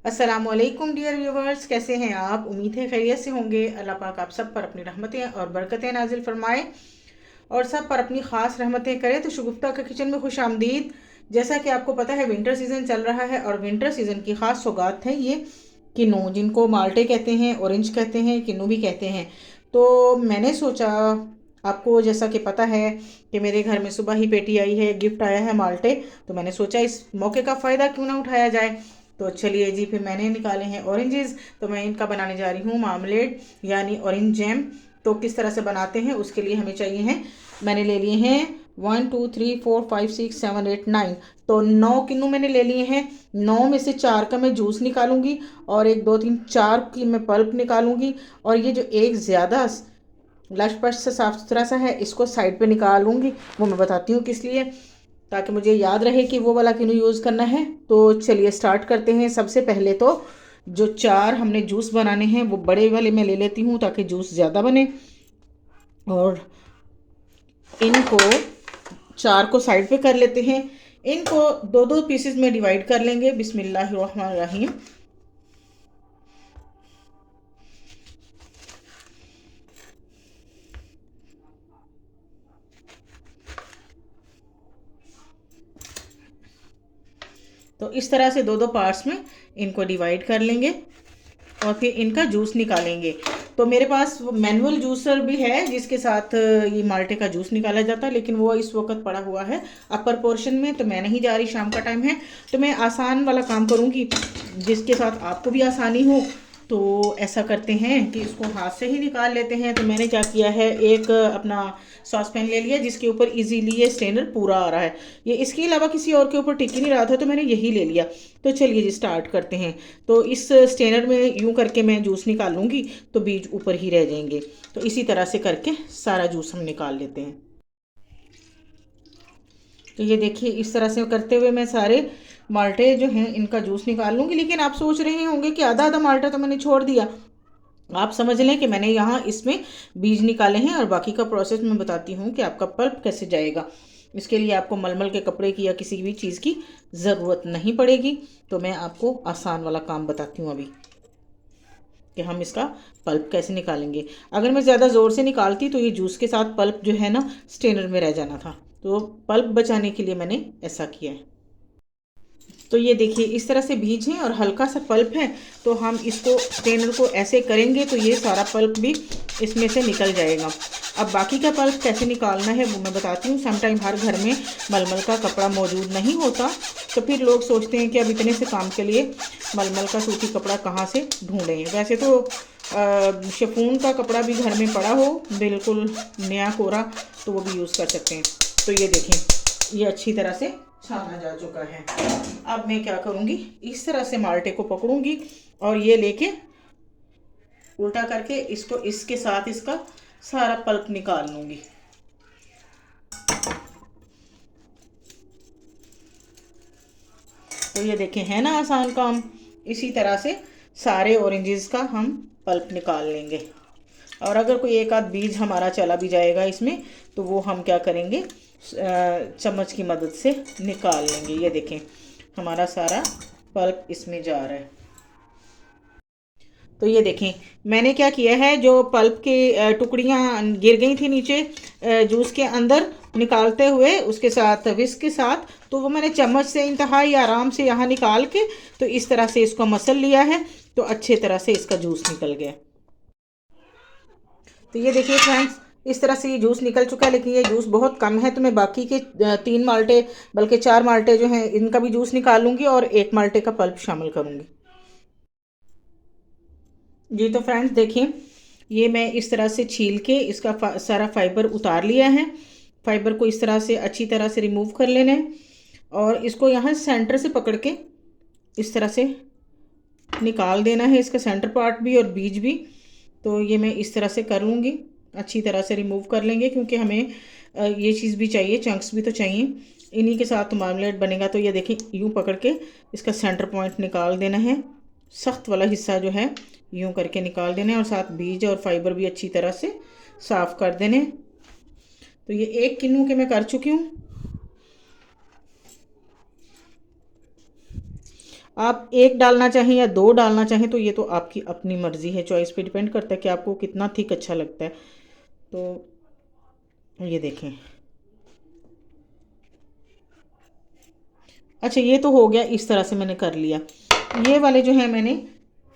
अस्सलामुअलैकुम dear viewers, कैसे हैं आप? उम्मीद है खैरियत से होंगे। अल्लाह पाक आप सब पर अपनी रहमतें और बरकतें नाजिल फरमाए और सब पर अपनी ख़ास रहमतें करे। तो शगुफ्ता का किचन में खुश आमदीद। जैसा कि आपको पता है विंटर सीज़न चल रहा है और विंटर सीज़न की ख़ास सौगात है ये किन्नू, जिनको माल्टे कहते हैं, ऑरेंज कहते हैं, किन्नू भी कहते हैं। तो मैंने सोचा, आपको जैसा कि पता है कि मेरे घर में सुबह ही पेटी आई है, गिफ्ट आया है माल्टे। तो मैंने सोचा इस मौके का फ़ायदा क्यों ना उठाया जाए। तो चलिए जी, फिर मैंने निकाले हैं ऑरेंजेस। तो मैं इनका बनाने जा रही हूँ मार्मलेड यानी ऑरेंज जैम। तो किस तरह से बनाते हैं उसके लिए हमें चाहिए हैं, मैंने ले लिए हैं 1 2 3 4 5 6 7 8 9। तो 9 किन्नू मैंने ले लिए हैं। 9 में से 4 का मैं जूस निकालूंगी और 1 2 3 4 की मैं पल्प निकालूंगी। और ये जो एक ज़्यादा लशपश से साफ़ सुथरा सा है, इसको साइड पे निकालूंगी। वो मैं बताती हूँ किस लिए, ताकि मुझे याद रहे कि वो वाला किन्नू यूज़ करना है। तो चलिए स्टार्ट करते हैं। सबसे पहले तो जो 4 हमने जूस बनाने हैं वो बड़े वाले मैं ले लेती हूँ ताकि जूस ज़्यादा बने। और इनको 4 को साइड पे कर लेते हैं। इनको दो दो पीसेस में डिवाइड कर लेंगे। बिस्मिल्लाहिर्रहमानिर्रहीम। तो इस तरह से दो दो पार्ट्स में इनको डिवाइड कर लेंगे और फिर इनका जूस निकालेंगे। तो मेरे पास मैनुअल जूसर भी है जिसके साथ ये माल्टे का जूस निकाला जाता है, लेकिन वो इस वक्त पड़ा हुआ है अपर पोर्शन में, तो मैं नहीं जा रही, शाम का टाइम है। तो मैं आसान वाला काम करूँगी जिसके साथ आपको भी आसानी हो। तो ऐसा करते हैं कि इसको हाथ से ही निकाल लेते हैं। तो मैंने क्या किया है, एक अपना सॉस पैन ले लिया जिसके ऊपर इजीली ये स्ट्रेनर पूरा आ रहा है। ये इसके अलावा किसी और के ऊपर टिक ही नहीं रहा था, तो मैंने यही ले लिया। तो चलिए जी स्टार्ट करते हैं। तो इस स्ट्रेनर में यूं करके मैं जूस निकालूंगी तो बीज ऊपर ही रह जाएंगे। तो इसी तरह से करके सारा जूस हम निकाल लेते हैं। तो ये देखिए, इस तरह से करते हुए मैं सारे माल्टे जो हैं इनका जूस निकाल लूँगी। लेकिन आप सोच रहे होंगे कि आधा आधा माल्टा तो मैंने छोड़ दिया। आप समझ लें कि मैंने यहाँ इसमें बीज निकाले हैं और बाकी का प्रोसेस मैं बताती हूँ कि आपका पल्प कैसे जाएगा। इसके लिए आपको मलमल के कपड़े की या किसी भी चीज़ की ज़रूरत नहीं पड़ेगी। तो मैं आपको आसान वाला काम बताती हूँ अभी कि हम इसका पल्प कैसे निकालेंगे। अगर मैं ज़्यादा ज़ोर से निकालती तो ये जूस के साथ पल्प जो है ना स्ट्रेनर में रह जाना था। तो पल्प बचाने के लिए मैंने ऐसा किया है। तो ये देखिए, इस तरह से बीज है और हल्का सा पल्प है। तो हम इसको स्ट्रेनर को ऐसे करेंगे तो ये सारा पल्प भी इसमें से निकल जाएगा। अब बाकी का पल्प कैसे निकालना है वो मैं बताती हूँ। समटाइम हर घर में मलमल का कपड़ा मौजूद नहीं होता, तो फिर लोग सोचते हैं कि अब इतने से काम के लिए मलमल का सूती कपड़ा कहाँ से ढूंढें। वैसे तो शिफॉन का कपड़ा भी घर में पड़ा हो बिल्कुल नया कोरा, तो वो भी यूज़ कर सकते हैं। तो ये देखें, ये अच्छी तरह से छाना जा चुका है। अब मैं क्या करूँगी, इस तरह से माल्टे को पकड़ूंगी और ये लेके उल्टा करके इसको इसके साथ इसका सारा पल्प निकाल लूँगी। तो ये देखें, है ना आसान काम। इसी तरह से सारे ऑरेंजेस का हम पल्प निकाल लेंगे। और अगर कोई एक आध बीज हमारा चला भी जाएगा इसमें, तो वो हम क्या करेंगे, चम्मच की मदद से निकाल लेंगे। ये देखें, हमारा सारा पल्प इसमें जा रहा है। तो ये देखें, मैंने क्या किया है, जो पल्प की टुकड़ियाँ गिर गई थी नीचे जूस के अंदर निकालते हुए उसके साथ विस्क के साथ, तो वो मैंने चम्मच से इंतहाई आराम से यहाँ निकाल के तो इस तरह से इसको मसल लिया है। तो अच्छे तरह से इसका जूस निकल गया। तो ये देखिए फ्रेंड्स, इस तरह से ये जूस निकल चुका है। लेकिन ये जूस बहुत कम है, तो मैं बाकी के 3 माल्टे बल्कि 4 माल्टे जो हैं इनका भी जूस निकालूंगी और 1 माल्टे का पल्प शामिल करूंगी। जी तो फ्रेंड्स देखें, ये मैं इस तरह से छील के इसका सारा फाइबर उतार लिया है। फाइबर को इस तरह से अच्छी तरह से रिमूव कर लेना है और इसको यहाँ सेंटर से पकड़ के इस तरह से निकाल देना है, इसका सेंटर पार्ट भी और बीज भी। तो ये मैं इस तरह से कर लूँगी, अच्छी तरह से रिमूव कर लेंगे क्योंकि हमें ये चीज़ भी चाहिए, चंक्स भी तो चाहिए। इन्हीं के साथ तो मार्मलेट बनेगा। तो ये देखें, यूँ पकड़ के इसका सेंटर पॉइंट निकाल देना है। सख्त वाला हिस्सा जो है यूँ करके निकाल देना है और साथ बीज और फाइबर भी अच्छी तरह से साफ़ कर देने। तो ये 1 किन्नू के मैं कर चुकी हूँ। आप एक डालना चाहें या दो डालना चाहें तो ये तो आपकी अपनी मर्ज़ी है, चॉइस पे डिपेंड करता है कि आपको कितना थिक अच्छा लगता है। तो ये देखें। अच्छा, ये तो हो गया, इस तरह से मैंने कर लिया। ये वाले जो हैं मैंने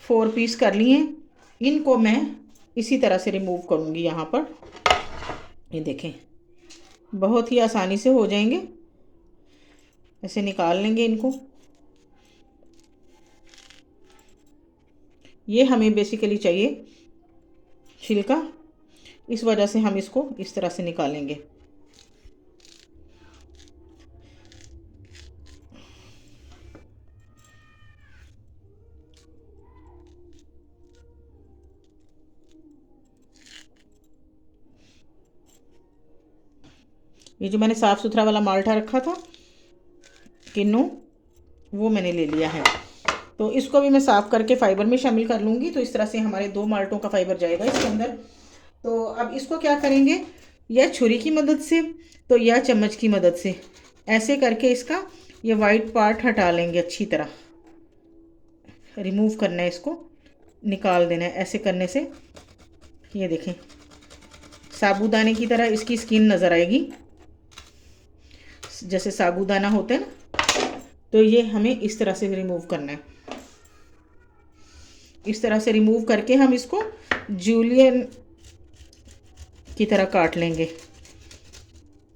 4 पीस कर लिए हैं, इनको मैं इसी तरह से रिमूव करूँगी यहाँ पर। ये देखें, बहुत ही आसानी से हो जाएंगे। ऐसे निकाल लेंगे इनको। ये हमें बेसिकली चाहिए छिलका, इस वजह से हम इसको इस तरह से निकालेंगे। ये जो मैंने साफ़ सुथरा वाला माल्टा रखा था किन्नू, वो मैंने ले लिया है। तो इसको भी मैं साफ़ करके फ़ाइबर में शामिल कर लूँगी। तो इस तरह से हमारे 2 माल्टों का फ़ाइबर जाएगा इसके अंदर। तो अब इसको क्या करेंगे, या छुरी की मदद से तो या चम्मच की मदद से ऐसे करके इसका ये वाइट पार्ट हटा लेंगे, अच्छी तरह रिमूव करना है, इसको निकाल देना है। ऐसे करने से ये देखें, साबूदाने की तरह इसकी स्किन नज़र आएगी, जैसे साबूदाना होता है ना। तो ये हमें इस तरह से रिमूव करना है। इस तरह से रिमूव करके हम इसको जूलियन की तरह काट लेंगे,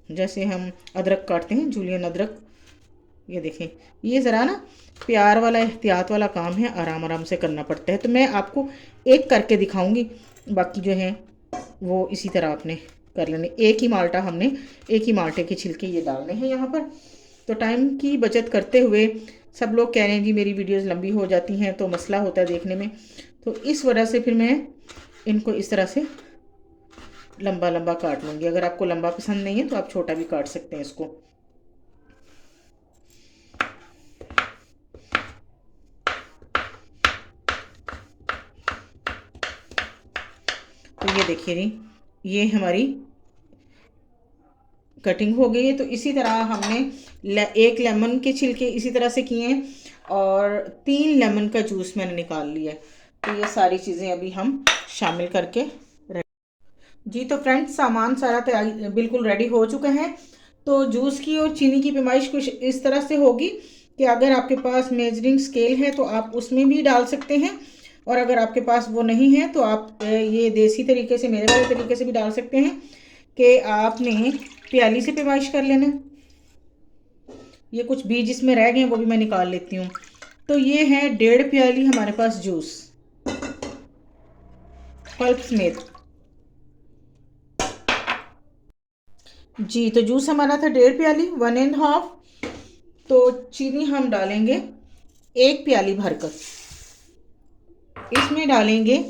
जैसे हम अदरक काटते हैं, जूलियन अदरक। ये देखें, ये ज़रा ना प्यार वाला एहतियात वाला काम है, आराम आराम से करना पड़ता है। तो मैं आपको एक करके दिखाऊंगी, बाकी जो है वो इसी तरह आपने कर लेने। एक ही माल्टा हमने, एक ही माल्टे के छिलके ये डालने हैं यहाँ पर। तो टाइम की बचत करते हुए, सब लोग कह रहे हैं जी मेरी वीडियोस लंबी हो जाती हैं तो मसला होता है देखने में, तो इस वजह से फिर मैं इनको इस तरह से लंबा लंबा काट लूँगी। अगर आपको लंबा पसंद नहीं है तो आप छोटा भी काट सकते हैं इसको। तो ये देखिए जी, ये हमारी कटिंग हो गई है। तो इसी तरह हमने एक लेमन के छिलके इसी तरह से किए हैं और 3 लेमन का जूस मैंने निकाल लिया है। तो ये सारी चीज़ें अभी हम शामिल करके जी। तो फ्रेंड्स, सामान सारा तैयार बिल्कुल रेडी हो चुका है। तो जूस की और चीनी की पैमाइश कुछ इस तरह से होगी कि अगर आपके पास मेजरिंग स्केल है तो आप उसमें भी डाल सकते हैं, और अगर आपके पास वो नहीं है तो आप ये देसी तरीके से, मेरे वाले तरीके से भी डाल सकते हैं कि आपने प्याली से पैमाइश कर लेना। ये कुछ बीज इसमें रह गए हैं, वो भी मैं निकाल लेती हूँ। तो ये है 1.5 प्याली हमारे पास जूस, पल्प समेत जी। तो जूस हमारा था 1.5 प्याली, 1.5। तो चीनी हम डालेंगे 1 प्याली भरकर। इसमें डालेंगे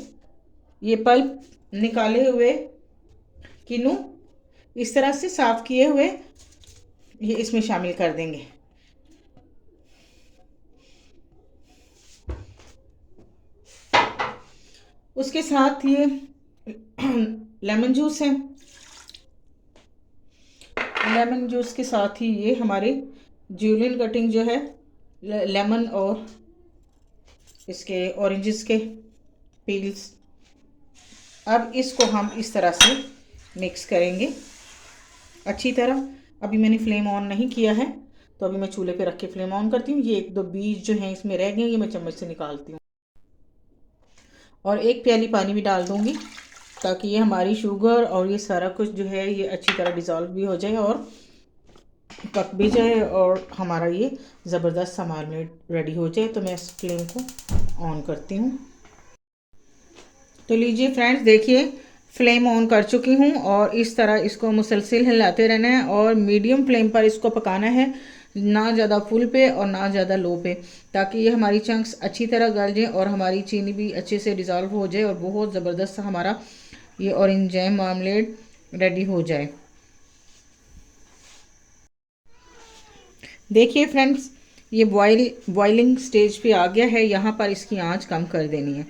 ये पल्प निकाले हुए किन्नू, इस तरह से साफ किए हुए, ये इसमें शामिल कर देंगे। उसके साथ ये लेमन जूस है, लेमन जूस के साथ ही ये हमारे जूलियन कटिंग जो है, लेमन और इसके ऑरेंजेस के पील्स। अब इसको हम इस तरह से मिक्स करेंगे अच्छी तरह। अभी मैंने फ्लेम ऑन नहीं किया है, तो अभी मैं चूल्हे पे रख के फ्लेम ऑन करती हूँ। ये 1-2 बीज जो हैं इसमें रह गए, ये मैं चम्मच से निकालती हूँ। और 1 प्याली पानी भी डाल दूँगी ताकि ये हमारी शुगर और ये सारा कुछ जो है ये अच्छी तरह डिज़ोल्व भी हो जाए और पक भी जाए और हमारा ये ज़बरदस्त सा मार्मलेड रेडी हो जाए। तो मैं इस फ्लेम को ऑन करती हूँ। तो लीजिए फ्रेंड्स, देखिए फ्लेम ऑन कर चुकी हूँ और इस तरह इसको मुसलसल हिलाते रहना है और मीडियम फ्लेम पर इसको पकाना है, ना ज़्यादा फुल पे और ना ज़्यादा लो पे, ताकि ये हमारी चंक्स अच्छी तरह गल जाए और हमारी चीनी भी अच्छे से डिज़ोल्व हो जाए और बहुत ज़बरदस्त हमारा ये ऑरेंज जैम मार्मलेड रेडी हो जाए। देखिए फ्रेंड्स, ये बॉइलिंग स्टेज पे आ गया है। यहाँ पर इसकी आंच कम कर देनी है,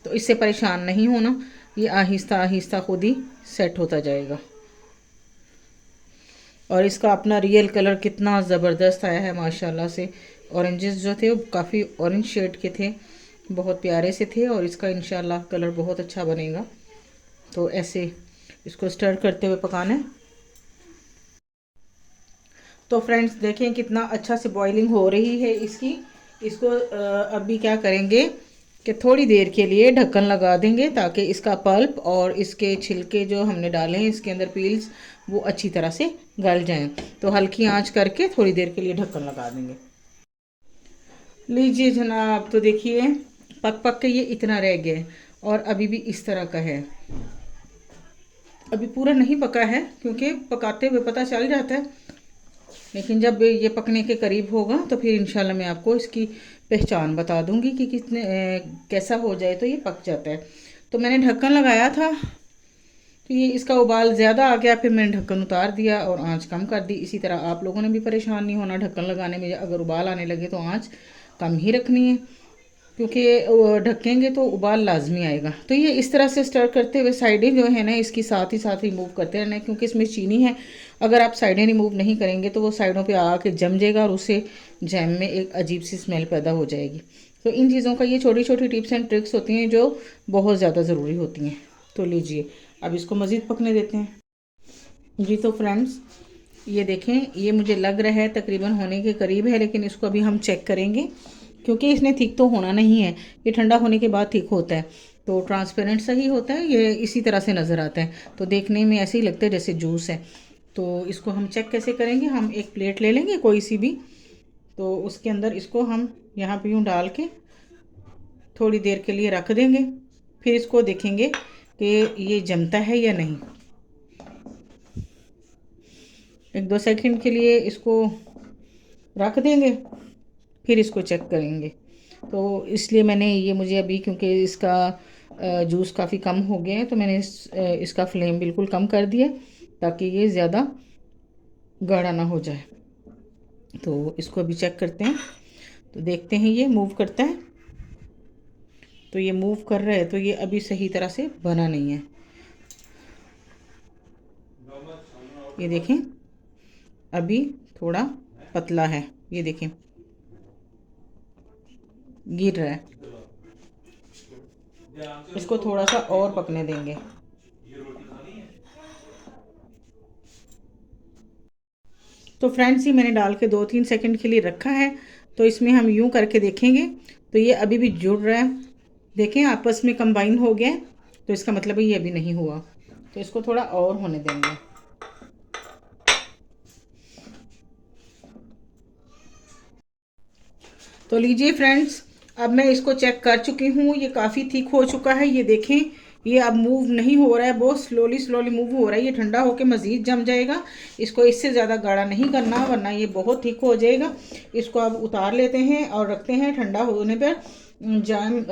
तो इससे परेशान नहीं होना, ये आहिस्ता आहिस्ता खुद ही सेट होता जाएगा। और इसका अपना रियल कलर कितना ज़बरदस्त आया है माशाल्लाह से, ऑरेंजेस जो थे वो काफ़ी ऑरेंज शेड के थे, बहुत प्यारे से थे और इसका इंशाल्लाह कलर बहुत अच्छा बनेगा। तो ऐसे इसको स्टर करते हुए पकाना है। तो फ्रेंड्स देखें कितना अच्छा से बॉइलिंग हो रही है इसकी। इसको अभी क्या करेंगे कि थोड़ी देर के लिए ढक्कन लगा देंगे ताकि इसका पल्प और इसके छिलके जो हमने डाले हैं इसके अंदर पील्स वो अच्छी तरह से गल जाएं। तो हल्की आंच करके थोड़ी देर के लिए ढक्कन लगा देंगे। लीजिए जनाब, तो देखिए पक पक के ये इतना रह गया है और अभी भी इस तरह का है। अभी पूरा नहीं पका है क्योंकि पकाते हुए पता चल जाता है, लेकिन जब ये पकने के करीब होगा तो फिर इंशाल्लाह मैं आपको इसकी पहचान बता दूंगी कि कितने कैसा हो जाए तो ये पक जाता है। तो मैंने ढक्कन लगाया था तो ये इसका उबाल ज़्यादा आ गया, फिर मैंने ढक्कन उतार दिया और आंच कम कर दी। इसी तरह आप लोगों ने भी परेशान नहीं होना ढक्कन लगाने में, अगर उबाल आने लगे तो आंच कम ही रखनी है क्योंकि ढकेंगे तो उबाल लाजमी आएगा। तो ये इस तरह से स्टर करते हुए साइडें जो है ना इसकी साथ ही रिमूव करते रहना है क्योंकि इसमें चीनी है। अगर आप साइडें रिमूव नहीं करेंगे तो वो साइडों पे आके जम जाएगा और उससे जैम में एक अजीब सी स्मेल पैदा हो जाएगी। तो इन चीज़ों का ये छोटी छोटी टिप्स एंड ट्रिक्स होती हैं जो बहुत ज़्यादा ज़रूरी होती हैं। तो लीजिए अब इसको मज़ीद पकने देते हैं। जी तो फ्रेंड्स ये देखें, ये मुझे लग रहा है तकरीबन होने के करीब है, लेकिन इसको अभी हम चेक करेंगे क्योंकि इसने थिक तो होना नहीं है, ये ठंडा होने के बाद थिक होता है तो ट्रांसपेरेंट सही होता है, ये इसी तरह से नज़र आता है। तो देखने में ऐसे ही लगता है जैसे जूस है। तो इसको हम चेक कैसे करेंगे, हम एक प्लेट ले लेंगे कोई सी भी, तो उसके अंदर इसको हम यहाँ पे यूँ डाल के थोड़ी देर के लिए रख देंगे। फिर इसको देखेंगे कि ये जमता है या नहीं। 1-2 सेकंड के लिए इसको रख देंगे, फिर इसको चेक करेंगे। तो इसलिए मैंने ये मुझे अभी क्योंकि इसका जूस काफ़ी कम हो गया है तो मैंने इसका फ्लेम बिल्कुल कम कर दिया ताकि ये ज़्यादा गाढ़ा ना हो जाए। तो इसको अभी चेक करते हैं, तो देखते हैं ये मूव करता है। तो ये मूव कर रहा है तो ये अभी सही तरह से बना नहीं है। ये देखें अभी थोड़ा पतला है, ये देखें गिर रहा है। इसको थोड़ा सा और पकने देंगे। तो फ्रेंड्स ये मैंने डाल के 2-3 सेकंड के लिए रखा है। तो इसमें हम यूं करके देखेंगे तो ये अभी भी जुड़ रहा है। देखें आपस में कंबाइन हो गया, तो इसका मतलब है ये अभी नहीं हुआ। तो इसको थोड़ा और होने देंगे। तो लीजिए फ्रेंड्स, अब मैं इसको चेक कर चुकी हूँ, ये काफ़ी थिक हो चुका है। ये देखें ये अब मूव नहीं हो रहा है, बहुत स्लोली मूव हो रहा है। ये ठंडा होकर मज़ीद जम जाएगा। इसको इससे ज़्यादा गाढ़ा नहीं करना वरना ये बहुत थिक हो जाएगा। इसको अब उतार लेते हैं और रखते हैं ठंडा होने पर जाम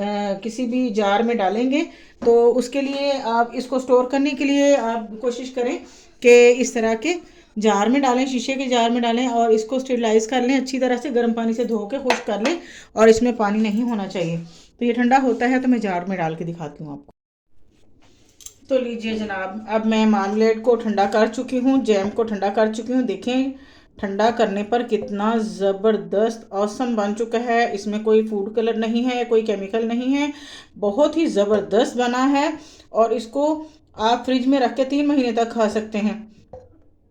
किसी भी जार में डालेंगे। तो उसके लिए आप इसको स्टोर करने के लिए आप कोशिश करें कि इस तरह के जार में डालें, शीशे के जार में डालें और इसको स्टेरिलाइज कर लें अच्छी तरह से, गर्म पानी से धो के खुश्क कर लें और इसमें पानी नहीं होना चाहिए। तो ये ठंडा होता है तो मैं जार में डाल के दिखाती हूँ आपको। तो लीजिए जनाब, अब मैं मार्मलेड को ठंडा कर चुकी हूँ, जैम को ठंडा कर चुकी हूँ। देखें ठंडा करने पर कितना ज़बरदस्त औसम बन चुका है। इसमें कोई फूड कलर नहीं है, कोई केमिकल नहीं है, बहुत ही ज़बरदस्त बना है। और इसको आप फ्रिज में रख के 3 महीने तक खा सकते हैं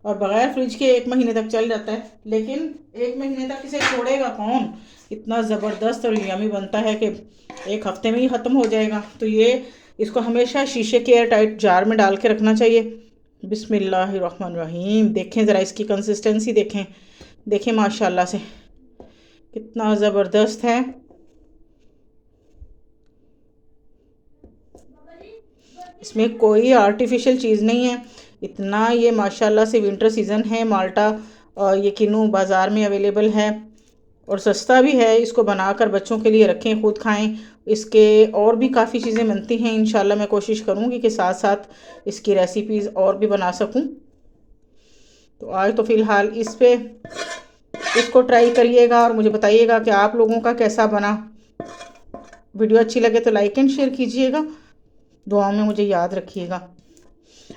और बग़ैर फ्रिज के 1 महीने तक चल जाता है, लेकिन 1 महीने तक इसे छोड़ेगा कौन। इतना ज़बरदस्त और यमी बनता है कि 1 हफ्ते में ही ख़त्म हो जाएगा। तो ये इसको हमेशा शीशे के एयर टाइट जार में डाल के रखना चाहिए। बिस्मिल्लाहिर्रहमानिर्रहीम। देखें ज़रा इसकी कंसिस्टेंसी देखें, देखें माशाल्लाह से कितना ज़बरदस्त है। इसमें कोई आर्टिफिशियल चीज़ नहीं है। इतना ये माशाल्लाह से विंटर सीज़न है, माल्टा ये किन्नू बाज़ार में अवेलेबल है और सस्ता भी है। इसको बनाकर बच्चों के लिए रखें, खुद खाएं। इसके और भी काफ़ी चीज़ें बनती हैं, इंशाल्लाह मैं कोशिश करूँगी कि साथ साथ इसकी रेसिपीज़ और भी बना सकूँ। तो आज तो फ़िलहाल इस पे इसको ट्राई करिएगा और मुझे बताइएगा कि आप लोगों का कैसा बना। वीडियो अच्छी लगे तो लाइक एंड शेयर कीजिएगा, दुआओं में मुझे याद रखिएगा।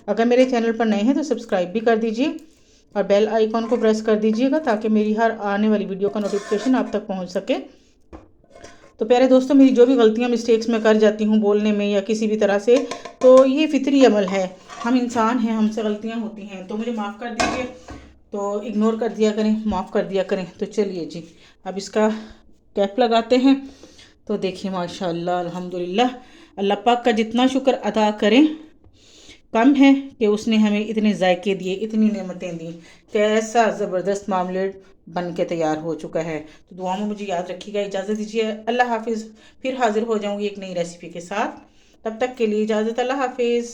अगर मेरे चैनल पर नए हैं तो सब्सक्राइब भी कर दीजिए और बेल आइकॉन को प्रेस कर दीजिएगा ताकि मेरी हर आने वाली वीडियो का नोटिफिकेशन आप तक पहुंच सके। तो प्यारे दोस्तों, मेरी जो भी गलतियां मिस्टेक्स मैं कर जाती हूँ बोलने में या किसी भी तरह से, तो ये फितरी अमल है, हम इंसान हैं, हमसे गलतियां होती हैं, तो मुझे माफ़ कर दीजिए। तो इग्नोर कर दिया करें, माफ़ कर दिया करें। तो चलिए जी, अब इसका कैप लगाते हैं। तो देखिए माशाल्लाह अल्हम्दुलिल्लाह, अल्लाह पाक का जितना शुक्र अदा करें कम है कि उसने हमें इतने जायके दिए, इतनी नेमतें दी। कैसा ज़बरदस्त मामलेट बन के तैयार हो चुका है। तो दुआ में मुझे याद रखिएगा। इजाज़त दीजिए, अल्लाह हाफिज़। फिर हाजिर हो जाऊँगी एक नई रेसिपी के साथ। तब तक के लिए इजाज़त, अल्लाह हाफिज़।